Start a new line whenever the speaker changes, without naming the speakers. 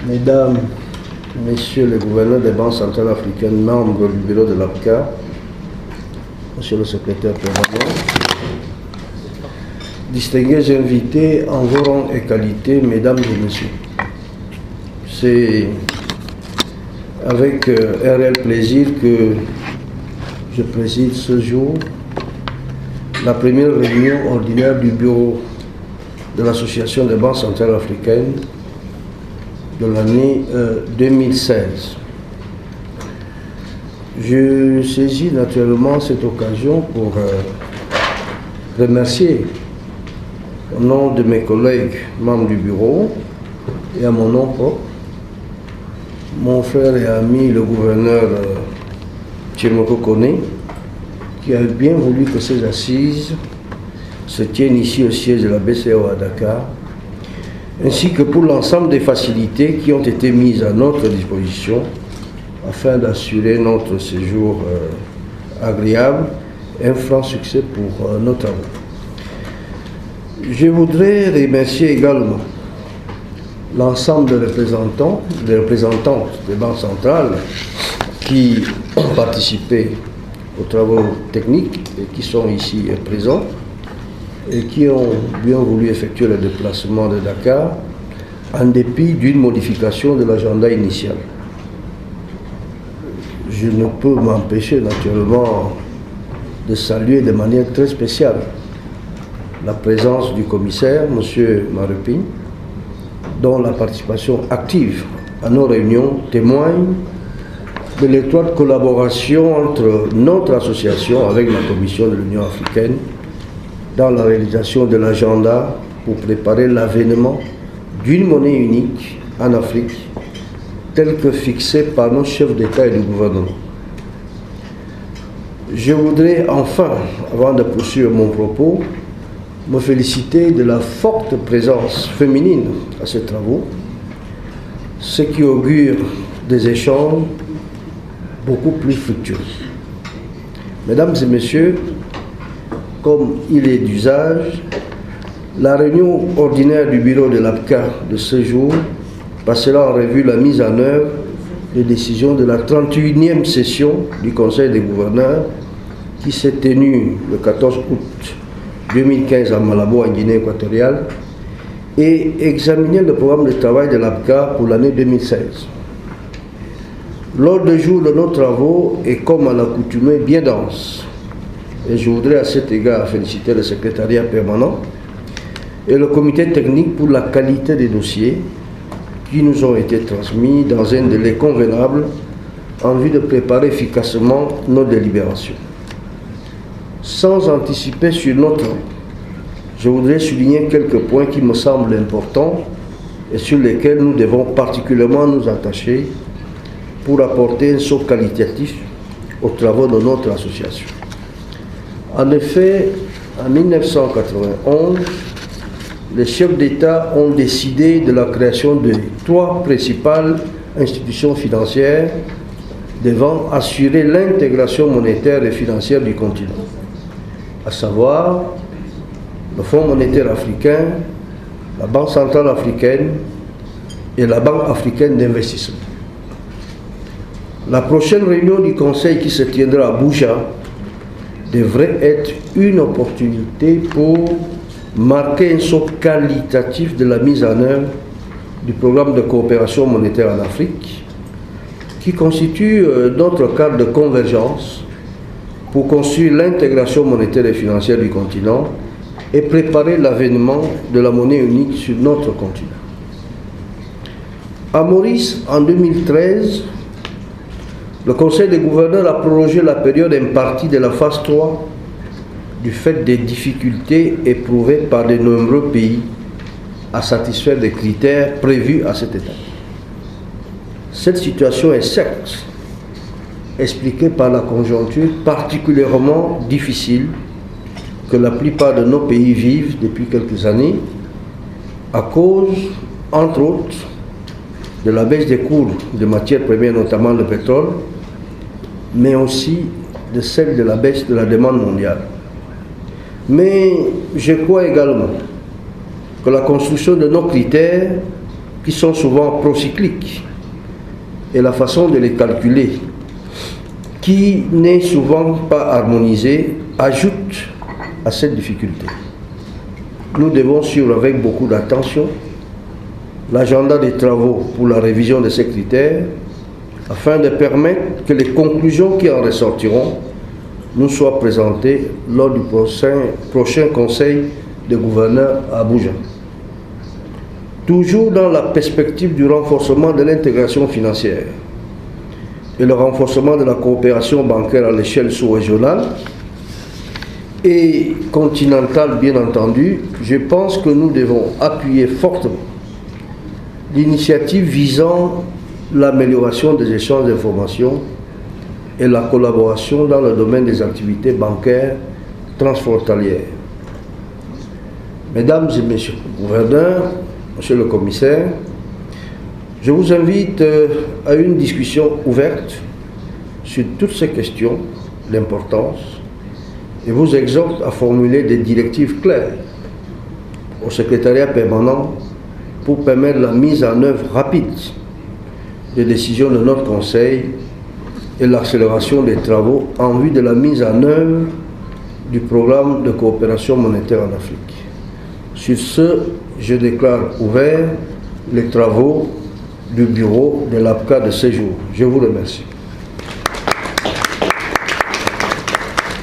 Mesdames, Messieurs les gouverneurs des banques centrales africaines, membres du bureau de l'APCA, Monsieur le secrétaire permanent, distingués invités en vos rangs et qualités, Mesdames et Messieurs, c'est avec un réel plaisir que je préside ce jour la première réunion ordinaire du bureau de l'Association des banques centrales africaines de l'année 2016. Je saisis naturellement cette occasion pour remercier au nom de mes collègues membres du bureau et à mon nom propre, mon frère et ami le gouverneur Tchemoko Kone, qui a bien voulu que ces assises se tiennent ici au siège de la BCEAO à Dakar, ainsi que pour l'ensemble des facilités qui ont été mises à notre disposition afin d'assurer notre séjour agréable et un franc succès pour nos travaux. Je voudrais remercier également l'ensemble des représentants, des représentantes des banques centrales qui ont participé aux travaux techniques et qui sont ici présents et qui ont bien voulu effectuer le déplacement de Dakar en dépit d'une modification de l'agenda initial. Je ne peux m'empêcher naturellement de saluer de manière très spéciale la présence du commissaire, M. Marupin, dont la participation active à nos réunions témoigne de l'étroite collaboration entre notre association avec la Commission de l'Union africaine dans la réalisation de l'agenda pour préparer l'avènement d'une monnaie unique en Afrique, telle que fixée par nos chefs d'État et de gouvernement. Je voudrais enfin, avant de poursuivre mon propos, me féliciter de la forte présence féminine à ces travaux, ce qui augure des échanges beaucoup plus fructueux. Mesdames et Messieurs, comme il est d'usage, la réunion ordinaire du bureau de l'APCA de ce jour passera en revue la mise en œuvre des décisions de la 31e session du Conseil des gouverneurs qui s'est tenue le 14 août 2015 à Malabo, en Guinée équatoriale, et examiner le programme de travail de l'APCA pour l'année 2016. L'ordre du jour de nos travaux est, comme à l'accoutumée, bien dense. Et je voudrais à cet égard féliciter le secrétariat permanent et le comité technique pour la qualité des dossiers qui nous ont été transmis dans un délai convenable en vue de préparer efficacement nos délibérations. Sans anticiper sur notre temps, je voudrais souligner quelques points qui me semblent importants et sur lesquels nous devons particulièrement nous attacher pour apporter un saut qualitatif aux travaux de notre association. En effet, en 1991, les chefs d'État ont décidé de la création de 3 principales institutions financières devant assurer l'intégration monétaire et financière du continent, à savoir le Fonds monétaire africain, la Banque centrale africaine et la Banque africaine d'investissement. La prochaine réunion du Conseil qui se tiendra à Abuja devrait être une opportunité pour marquer un saut qualitatif de la mise en œuvre du programme de coopération monétaire en Afrique, qui constitue notre cadre de convergence pour construire l'intégration monétaire et financière du continent et préparer l'avènement de la monnaie unique sur notre continent. À Maurice, en 2013, le Conseil des gouverneurs a prolongé la période impartie de la phase 3 du fait des difficultés éprouvées par de nombreux pays à satisfaire des critères prévus à cette étape. Cette situation est certes expliquée par la conjoncture particulièrement difficile que la plupart de nos pays vivent depuis quelques années à cause, entre autres, de la baisse des cours de matières premières, notamment le pétrole, mais aussi de celle de la baisse de la demande mondiale. Mais je crois également que la construction de nos critères qui sont souvent procycliques, et la façon de les calculer, qui n'est souvent pas harmonisée, ajoute à cette difficulté. Nous devons suivre avec beaucoup d'attention l'agenda des travaux pour la révision de ces critères afin de permettre que les conclusions qui en ressortiront nous soient présentées lors du prochain Conseil de gouverneurs à Abuja. Toujours dans la perspective du renforcement de l'intégration financière et le renforcement de la coopération bancaire à l'échelle sous-régionale et continentale, bien entendu, je pense que nous devons appuyer fortement l'initiative visant l'amélioration des échanges d'informations et la collaboration dans le domaine des activités bancaires transfrontalières. Mesdames et messieurs les gouverneurs, monsieur le commissaire, je vous invite à une discussion ouverte sur toutes ces questions d'importance et vous exhorte à formuler des directives claires au secrétariat permanent pour permettre la mise en œuvre rapide des décisions de notre Conseil et l'accélération des travaux en vue de la mise en œuvre du programme de coopération monétaire en Afrique. Sur ce, je déclare ouvert les travaux du bureau de l'APCA de ce jour. Je vous remercie.